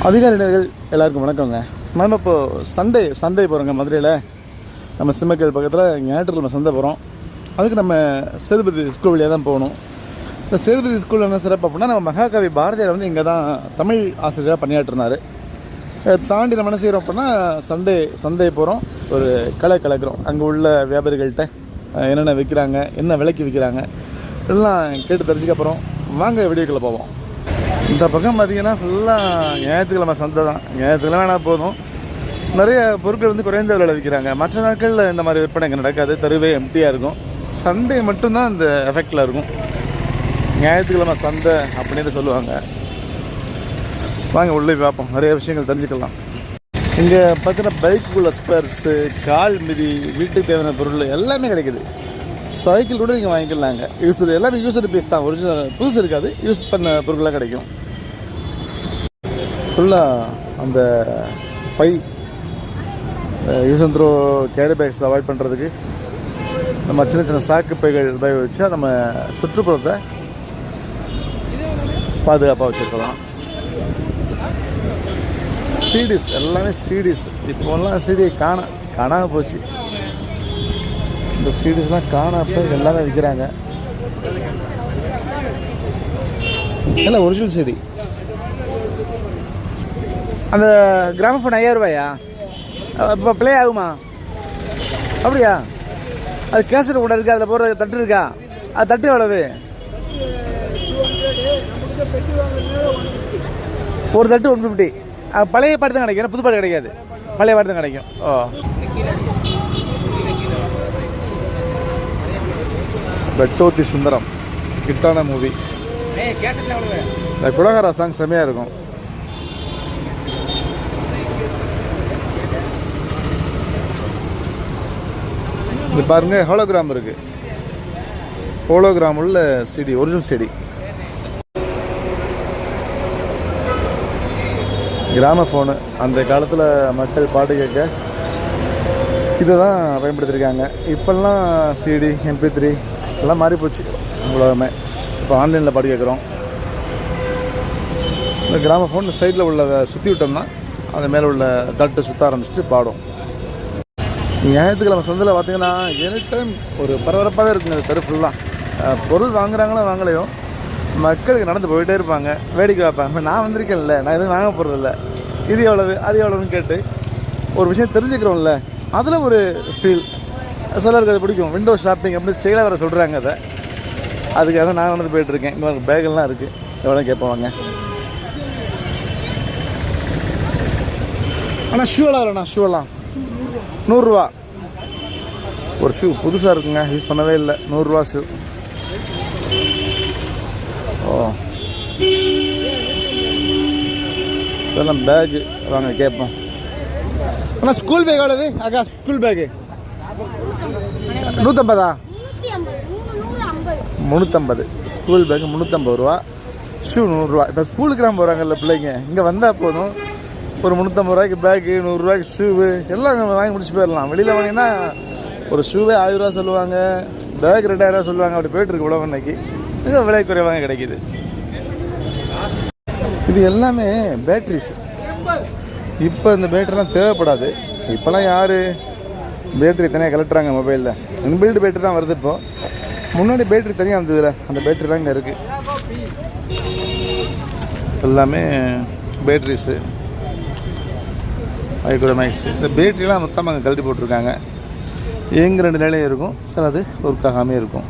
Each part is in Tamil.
அதிகாரிகள் எல்லாருக்கும் வணக்கங்க. நம்ம இப்போது சண்டே போகிறோங்க. மதுரையில் நம்ம சிம்மக்கல் பக்கத்தில் ஞாயிற்றுக்கிழமை சந்தை போகிறோம். அதுக்கு நம்ம சேதுபதி ஸ்கூல் வழியாக தான் போகணும். இந்த சேதுபதி ஸ்கூலில் என்ன சிறப்பு அப்படின்னா, நம்ம மகாகவி பாரதியார் வந்து இங்கே தான் தமிழ் ஆசிரியராக பணியாற்றினார். தாண்டி நம்ம என்ன செய்கிறோம் அப்படின்னா, சண்டே போகிறோம், ஒரு கலக்கிறோம். அங்கே உள்ள வியாபாரிகள்கிட்ட என்னென்ன விற்கிறாங்க, என்ன விலைக்கு விற்கிறாங்க எல்லாம் கேட்டு தெரிஞ்சுக்கப்புறம் வாங்க வீடியோக்குள்ளே போவோம். இந்த பக்கம் பார்த்திங்கன்னா ஃபுல்லாக ஞாயிற்றுக்கிழமை சந்தை தான். ஞாயிற்றுக்கிழமை வேணால் போதும், நிறைய பொருட்கள் வந்து குறைந்த விலையில் விற்கிறாங்க. மற்ற நாட்களில் இந்த மாதிரி விற்பனை இங்கே நடக்காது, தெருவே எம்டியாக இருக்கும். சண்டே மட்டும்தான் இந்த எஃபெக்டில் இருக்கும். ஞாயிற்றுக்கிழமை சந்தை அப்படின்னு சொல்லுவாங்க. வாங்க உள்ளே பார்ப்போம், நிறைய விஷயங்கள் தெரிஞ்சுக்கலாம். இங்கே பார்த்தீங்கன்னா பைக்குள்ள ஸ்பேர்ஸு, கால் மிதி, வீட்டுக்கு தேவையான பொருள் எல்லாமே கிடைக்குது. சைக்கிள் கூட நீங்கள் வாங்கிக்கலாங்க. எல்லாமே யூஸ்டு பீஸ் தான், ஒரிஜினல் புதுசு இருக்காது, யூஸ் பண்ண பொருட்களாக கிடைக்கும். ஃபுல்லாக அந்த பை use and throw carry bags avoid பண்ணுறதுக்கு நம்ம சின்ன சாக்கு பைகள் உபயோகிச்சா நம்ம சுற்றுப்புறத்தை பாதுகாப்பாக வச்சுருக்கலாம். சீடிஸ் எல்லாமே சீடிஸ். இப்போலாம் சிடி காணாமல் போச்சு. இந்த சீடிஸ்லாம் காணாப்போ எல்லாமே விற்கிறாங்க. எல்லாம் ஒரிஜினல் சிடி. அந்த கிராமஃபோன் 5000 ரூபாயா? இப்போ ப்ளே ஆகுமா? அப்படியா? அது கேசட் கூட இருக்கா? அதில் போகிற தட்டு இருக்கா? அது தட்டு எவ்வளவு? ஒரு தட்டு 150. பழைய பாட்டு தான் கிடைக்கும், புது பாட்டு கிடைக்காது. பழைய பாட்டு தான் கிடைக்கும். வெட்டோத்தி சுந்தரம் கிட்டான மூவி. இந்த குலகாரா சாங் செம்மையாக இருக்கும். இது பாருங்க, ஹோலோகிராம் இருக்கு. ஹோலோகிராம் உள்ள சிடி, ஒரிஜினல் சிடி. கிராமஃபோனு அந்த காலத்தில் மக்கள் பாட்டு கேட்க இதை தான் பயன்படுத்தியிருக்காங்க. இப்போல்லாம் சிடி, MP3 எல்லாம் மாறி போச்சு உலகமே. இப்போ ஆன்லைனில் பாட்டு கேட்குறோம். இந்த கிராமஃபோன் சைடில் உள்ளதை சுற்றி விட்டோம்னா அது மேலே உள்ள தட்டு சுற்ற ஆரம்பிச்சுட்டு பாடும். ஞாயிற்றுக்கிழமை சந்தையில் பார்த்திங்கன்னா எனி டைம் ஒரு பரபரப்பாகவே இருக்குங்க. அது தெரு ஃபுல்லாக பொருள் வாங்கலையோ மக்களுக்கு நடந்து போயிட்டே இருப்பாங்க, வேடிக்கை வைப்பாங்க. நான் வந்திருக்கேன்ல, நான் எதுவும் வாங்க போகிறதில்ல, இது எவ்வளவு அது எவ்வளோன்னு கேட்டு ஒரு விஷயம் தெரிஞ்சுக்கிறோம்ல, அதில் ஒரு ஃபீல். சிலருக்கு அது பிடிக்கும். விண்டோ ஷாப்பிங் அப்படின்னு ஸ்டைலாக வர சொல்கிறாங்க. அதுக்காக நான் நடந்து போயிட்டுருக்கேன். இங்கே பேகெல்லாம் இருக்குது, எவ்வளோ கேட்பாங்க. ஆனால் ஷூ எல்லாம் இல்லைண்ணா, ஷூ எல்லாம் 100 ரூபா ஒரு ஷூ. புதுசாக இருக்குங்க, யூஸ் பண்ணவே இல்லை. 100 ரூபா ஷூ. இதெல்லாம் பேகு வாங்க கேட்போம். ஆனால் ஸ்கூல் பேக் எவ்வளவு அக்கா? School bag 150. 350 ஸ்கூல் பேக் 350 ரூபா. ஷூ 100 ரூபா. இப்போ ஸ்கூலுக்கு தான் போகிறாங்கல்ல பிள்ளைங்க, இங்கே வந்தால் போதும் ஒரு 350 ரூபாய்க்கு பேக்கு, 100 ரூபாய்க்கு ஷூவு எல்லாம் வாங்கி முடிச்சு போயிடலாம். வெளியில் வாங்கினா ஒரு ஷூவே 1000 ரூபா சொல்லுவாங்க, பேக் 2000 ரூபா சொல்லுவாங்க. அப்படி போயிட்டுருக்கு உலகம் இன்னைக்கு. இது விலை குறைவாக கிடைக்கிது. இது எல்லாமே பேட்ரிஸ். இப்போ இந்த பேட்டரிலாம் தேவைப்படாது. இப்போலாம் யார் பேட்டரி தனியாக கலட்டுறாங்க மொபைலில். இன்பில்டு பேட்டரி தான் வருது. இப்போ முன்னாடி பேட்டரி தனியாக வந்ததில்ல, அந்த பேட்டரிலாம் இங்கே இருக்குது. எல்லாமே பேட்ரிஸு, மைக்ரோமேக்ஸ். இந்த பேட்டரிலாம் மொத்தமாக அங்கே கழட்டி போட்டிருக்காங்க. இயங்கு 2 நிலையும் இருக்கும், சிலது ஒர்க் ஆகாமே இருக்கும்.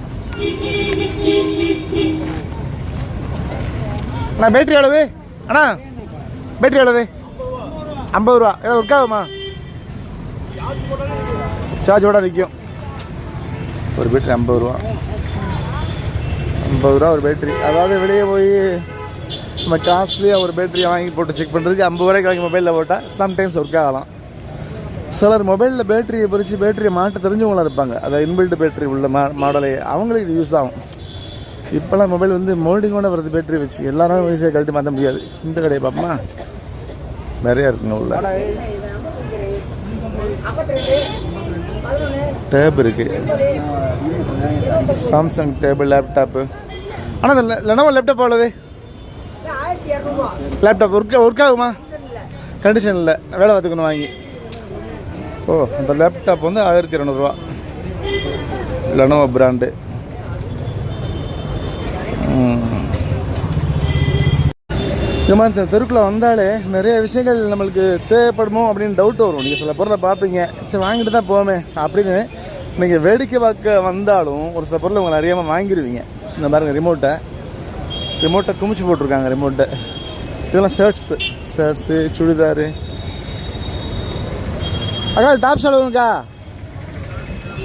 அண்ணா பேட்டரி எவ்வளவு? அண்ணா பேட்டரி எவ்வளவு? 50 ரூபா. ஏதாவது ஒர்க் ஆகுமா? சார்ஜோட நிற்கும். ஒரு பேட்டரி 50 ரூபா. 50 ரூபா ஒரு பேட்டரி. அதாவது வெளியே போய் நம்ம காஸ்ட்லியாக ஒரு பேட்டரியை வாங்கி போட்டு செக் பண்ணுறதுக்கு 50 ரூபாய்க்கு வாங்கி மொபைலில் போட்டால் சம்டைம்ஸ் ஒர்க் ஆகலாம். சிலர் மொபைலில் பேட்டரியை பிரித்து பேட்டரியை மாட்ட தெரிஞ்சவங்களாம் இருப்பாங்க. அதாவது இன்பில்டு பேட்டரி உள்ள மாடலே அவங்களுக்கு இது யூஸ் ஆகும். இப்போல்லாம் மொபைல் வந்து மோல்டிங்கோட வருது பேட்டரி வச்சு. எல்லாரும் ஈஸியாக கழட்டி மாற்ற முடியாது. இந்த கடையை பார்ப்போமா, நிறையா இருக்குங்க. உள்ள டேப் இருக்குது, சாம்சங் டேபிள், லேப்டாப்பு. ஆனால் இந்த லெனோவோ லேப்டாப் எவ்வளவு? லேப்டாப் ஒர்க் ஆகுமா? கண்டிஷனில் வேலை பார்த்துக்கணும் வாங்கி. ஓ, அந்த லேப்டாப் வந்து 1200 லெனோவோ பிராண்டு. இந்த மாதிரி தெருக்குள்ளே வந்தாலே நிறைய விஷயங்கள் நம்மளுக்கு தேவைப்படுமோ அப்படின்னு டவுட் வரும். நீங்கள் சில பொருளை பார்ப்பீங்க, சரி வாங்கிட்டு தான் போவேன் அப்படின்னு நீங்கள் வேடிக்கை பார்க்க வந்தாலும் ஒரு சில பொருளை உங்களை அறியாமல் வாங்கிடுவீங்க. இந்த பாருங்க, ரிமோட்டை குமிச்சு போட்டிருக்காங்க. ரிமோட்டை இதெல்லாம் ஷர்ட்ஸு சுடிதாரு. அக்கா டாப் செலவுங்கக்கா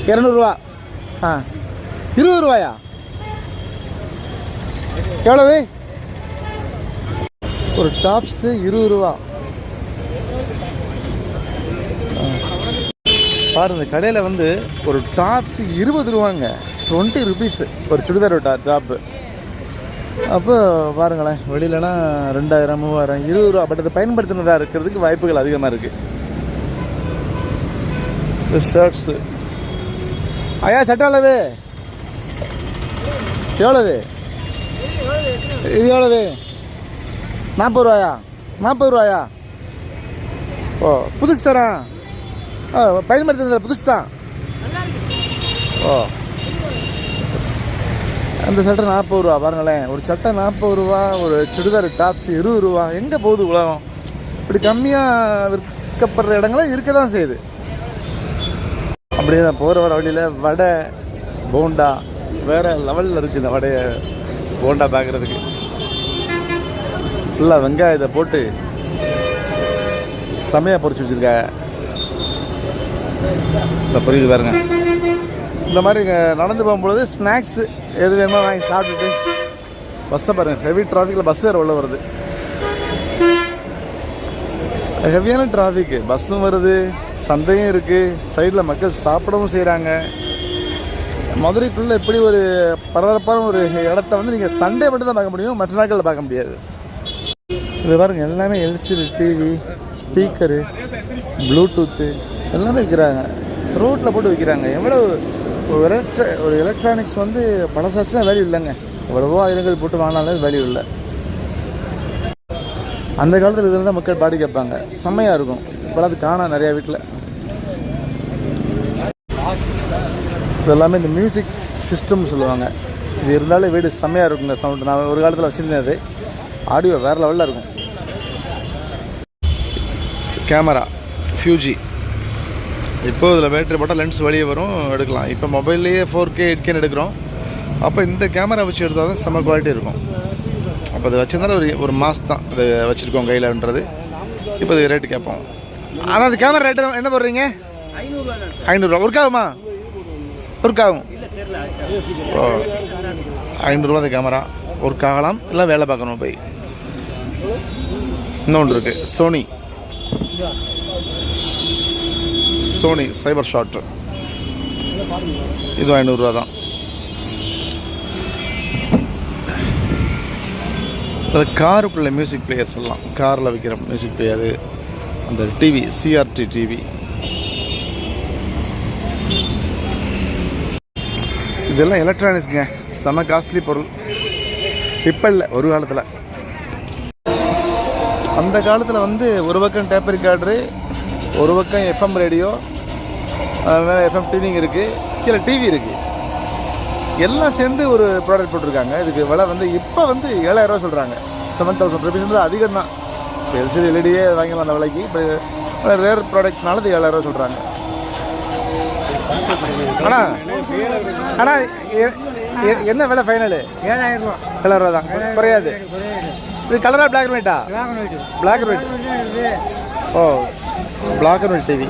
200 20 எவ்வளவு? ஒரு டாப்ஸு 20 பாருங்க. கடையில் வந்து ஒரு டாப்ஸு 20 20 ருபீஸு ஒரு சுடிதார் டாப்பு. அப்போ பாருங்களேன், வெளியிலனா 2000 3000 20 பட் அதை பயன்படுத்தினதாக இருக்கிறதுக்கு வாய்ப்புகள் அதிகமாக இருக்குது. ஷர்ட்ஸு ஐயா சட்டை அளவு எவ்வளவு? இது எவ்வளவு? 40 ரூபாயா? ஓ, புதுசு தரேன். பயன்படுத்துறதுல புதுசு தான். ஓ, அந்த சட்டை 40 ரூபா. பாருங்களேன், ஒரு சட்டை 40 ரூபா, ஒரு சுடிதார் டாப்ஸ் 20 ரூபா. எங்கே போகுது உலகம்? இப்படி கம்மியாக விற்கப்படுற இடங்களும் இருக்க தான் செய்யுது. அப்படியே தான் போகிற வழியில் வடை போண்டா வேறு லெவலில் இருக்குது. இந்த வடையை போண்டா பார்க்குறதுக்கு ஃபுல்லாக வெங்காயத்தை போட்டு செமையாக பொரிச்சு வச்சுருக்காங்க. இந்த புரியுது பாருங்க. இந்த மாதிரி நடந்து போகும்பொழுது ஸ்நாக்ஸு எது வேணுமோ வாங்கி சாப்பிட்டுட்டு பஸ்ஸை பாருங்கள். ஹெவி டிராஃபிக்கில் பஸ் வேறு உள்ள வருது. ஹெவியான டிராஃபிக்கு, பஸ்ஸும் வருது, சந்தையும் இருக்குது, சைடில் மக்கள் சாப்பிடவும் செய்கிறாங்க. மதுரைக்குள்ளே இப்படி ஒரு பரபரப்பான ஒரு இடத்த வந்து நீங்கள் சண்டே மட்டும் தான் பார்க்க முடியும், மற்ற நாட்களில் பார்க்க முடியாது. இது பாருங்கள், எல்லாமே எல்சிடி டிவி, ஸ்பீக்கரு, ப்ளூடூத்து எல்லாமே விற்கிறாங்க. ரோட்டில் போட்டு விற்கிறாங்க. எவ்வளோ ஒரு எலக்ட்ரானிக்ஸ் வந்து பழசாச்சுன்னா வேல்யூ இல்லைங்க. எவ்வளவோ ஆயிரங்கள் போட்டு வாங்கினாலும் வேல்யூ இல்லை. அந்த காலத்தில் இதில் தான் மக்கள் பாடி கேட்பாங்க, செம்மையாக இருக்கும். இப்போ அது காணா நிறையா வீட்டில். இது எல்லாமே இந்த மியூசிக் சிஸ்டம்னு சொல்லுவாங்க. இது இருந்தாலே வீடு செம்மையாக இருக்குங்க. சவுண்டு நான் ஒரு காலத்தில் வச்சுருந்தேன். அது ஆடியோ வேறு லெவலில் இருக்கும். Camera Fuji. இப்போது இதில் பேட்டரி போட்டால் லென்ஸ் வெளியே வரும், எடுக்கலாம். இப்போ மொபைல்லையே 4K 8K எடுக்கிறோம். அப்போ இந்த கேமரா வச்சு எடுத்தால் தான் செம்ம குவாலிட்டி இருக்கும். அப்போ அது வச்சுருந்தாலும் ஒரு மாதம் தான் அது வச்சுருக்கோம் கையில்ன்றது. இப்போ இது ரேட்டு கேட்போம். ஆனால் அது கேமரா ரேட்டு என்ன போடுறீங்க? 500 ஒர்க்காகுமா? ஒர்க்காகும். ஓ, 500 அந்த கேமரா ஒர்க் ஆகலாம், இல்லை வேலை பார்க்கணும் போய். இன்னொன்று இருக்குது, சோனி சைபர் ஷாட். இது 500 தான். அதில் காருக்குள்ளே மியூசிக் பிளேயர்ஸ் எல்லாம், காரில் வைக்கிற மியூசிக் பிளேயரு, அந்த டிவி சிஆர்டி டிவி. இதெல்லாம் எலக்ட்ரானிக்ஸுங்க, செம காஸ்ட்லி பொருள். இப்போ இல்லை, ஒரு காலத்தில். அந்த காலத்தில் வந்து ஒரு பக்கம் டேப் ரெக்கார்டரு, ஒரு பக்கம் எஃப்எம் ரேடியோ, மேலே எஃப்எம் டிவிங் இருக்குது, கீழே டிவி இருக்குது. எல்லாம் சேர்ந்து ஒரு ப்ராடக்ட் போட்டிருக்காங்க. இதுக்கு விலை வந்து இப்போ வந்து 7000 சொல்கிறாங்க. 7000 ருபீஸ் வந்து அதிகம் தான். இப்போ எல்சிடி எல்இடியே வாங்கிக்கலாம் அந்த விலைக்கு. இப்போ ரேர் ப்ராடக்ட்னால இது 7000 சொல்கிறாங்க. ஆனால் என்ன விலை ஃபைனலு? 7000 தான், குறையாது. இது கலரா பிளாக் அண்ட் ஒயிட்டா? Black and white. ஓ, black and white TV.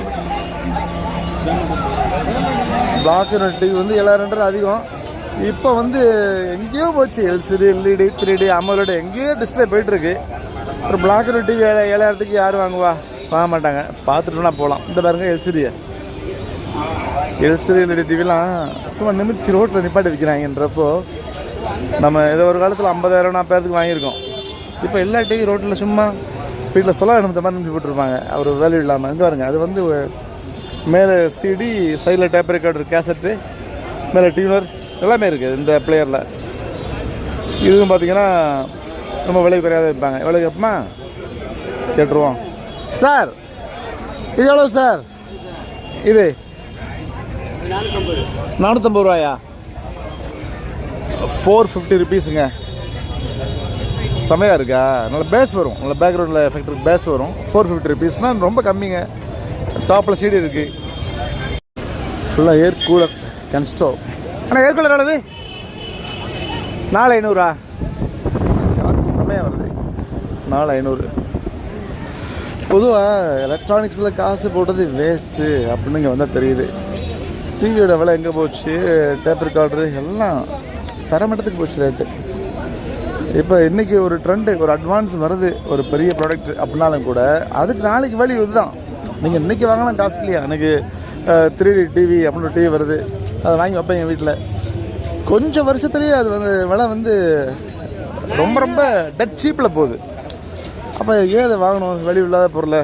Black and white TV வந்து 7000 அதிகம். இப்போ வந்து எங்கேயோ போச்சு. எல்சிடி எல்இடி 3D AMOLED எங்கேயோ டிஸ்பிளே போயிட்டுருக்கு. ஒரு பிளாக் அண்ட் ஒயிட் டிவி 7000 யார் வாங்குவா? வாங்க மாட்டாங்க. பார்த்துட்டோம்னா போகலாம். இந்த பாருங்க, எல்சிடி எல்இடி டிவிலாம் சும்மா நிமித்தி ரோட்டில் நிப்பாட்டி விற்கிறாங்கன்றப்போ, நம்ம ஏதோ ஒரு காலத்தில் 50,000 40,000 வாங்கியிருக்கோம். இப்போ எல்லா டிவி ரோட்டில் சும்மா வீட்டில் சொல்ல நிமித்த மாதிரி நிமித்தி போட்டுருப்பாங்க, ஒரு வேல்யூ இல்லாமல். இங்கே பாருங்க, அது வந்து மேலே சிடி, சைடில் டேப் ரெக்கார்டர், கேசட்டு, மேலே டியூனர் எல்லாமே இருக்குது இந்த பிளேயரில். இதுவும் பார்த்திங்கன்னா ரொம்ப விலை குறையாத இருப்பாங்க. எவ்வளோ கேட்போமா? கேட்டுருவோம். சார் இது எவ்வளோ சார்? இது 450 ரூபாயா? 450 ருபீஸுங்க. செமையாக இருக்கா? நல்ல பேஸ் வரும், நல்ல பேக்ரவுண்டில் எஃபெக்ட் பேஸ் வரும். 450 ருபீஸ்னால் ரொம்ப கம்மிங்க. டாப்பில் சீடி இருக்குது. ஃபுல்லாக ஏர் கூலர் கன்ஸ்டோ. ஆனால் ஏர் கூலர் எவ்வளவு? 4500. செமையாக வருது. 4500. பொதுவாக எலக்ட்ரானிக்ஸில் காசு போட்டது வேஸ்ட்டு அப்படின்னு இங்கே வந்தால் தெரியுது. டிவியோட விலை எங்கே போச்சு, டேப் ரெக்கார்டரு எல்லாம் தரமட்டத்துக்கு போச்சு ரேட்டு. இப்போ இன்றைக்கி ஒரு ட்ரெண்டு, ஒரு அட்வான்ஸ் வருது ஒரு பெரிய ப்ராடக்ட் அப்படின்னாலும் கூட அதுக்கு நாளைக்கு வேல்யூ இதுதான். நீங்கள் இன்றைக்கி வாங்கலாம் காஸ்ட்லியாக. எனக்கு 3D டிவி அப்படின்னு டிவி வருது, அதை வாங்கி வைப்பேன் என் வீட்டில். கொஞ்சம் வருஷத்துலேயே அது விலை ரொம்ப ரொம்ப டெட் சீப்பில் போகுது. அப்போ ஏன் அதை வாங்கணும் வேல்யூ இல்லாத பொருளை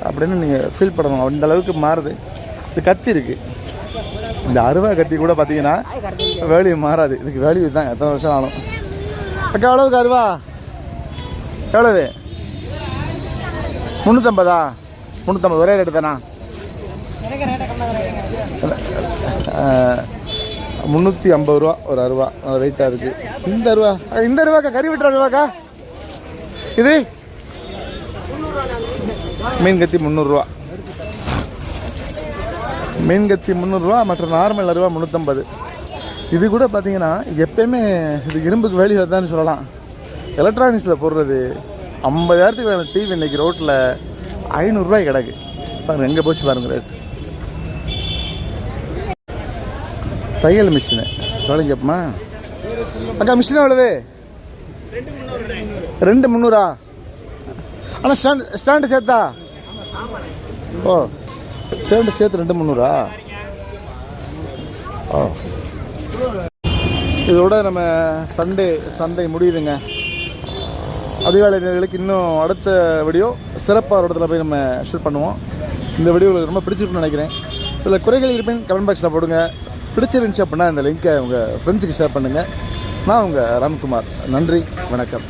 அப்படின்னு நீங்கள் ஃபீல் பண்ணணும். அந்த அளவுக்கு மாறுது. இது கத்தி இருக்குது, இந்த அருவா கத்தி கூட பார்த்தீங்கன்னா வேல்யூ மாறாது. இதுக்கு வேல்யூ தான் எத்தனை வருஷம் ஆகும். அக்கா எவ்வளவுக்கு அருவா? எவ்வளவு? 350. 350 ஒரே ரேட்டு தானா? 350 ரூபா ஒரு அருவா. வெயிட்டாக இருக்குது. இந்த அருவாக்கா கறி வெட்டுற அருவாக்கா. இது மீன் கத்தி 300 ரூபா. மீன் கத்தி 300 ரூபா. மற்ற நார்மல் அருவா 350. இது கூட பார்த்தீங்கன்னா எப்பயுமே இது இரும்புக்கு வேல்யூ தான் சொல்லலாம். எலக்ட்ரானிக்ஸில் போடுறது 50,000க்கு வேறு டிவி இன்றைக்கி ரோட்டில் 500 ரூபாய் கிடக்கு. பாருங்கள் எங்கே போச்சு பாருங்கள் ரேட். தையல் மிஷினு எவ்வளோ கேட்போமா? அக்கா மிஷின் எவ்வளவு? 2,300. ஆனால் ஸ்டாண்டு சேர்த்தா? ஓ, ஸ்டாண்டு சேர்த்து 2,300. ஓ, இதோட நம்ம சந்தை முடியுதுங்க. அதிகாலை நேரங்களுக்கு இன்னும் அடுத்த வீடியோ சிறப்பாக ஒரு இடத்துல போய் நம்ம ஷூட் பண்ணுவோம். இந்த வீடியோ உங்களுக்கு ரொம்ப பிடிச்சிருக்குன்னு நினைக்கிறேன். இதில் குறைகள் இருப்பேன் கமெண்ட் பாக்ஸில் போடுங்க. பிடிச்சிருந்துச்சு அப்படின்னா இந்த லிங்க்கை உங்கள் ஃப்ரெண்ட்ஸுக்கு ஷேர் பண்ணுங்கள். நான் உங்கள் ராம்குமார். நன்றி, வணக்கம்.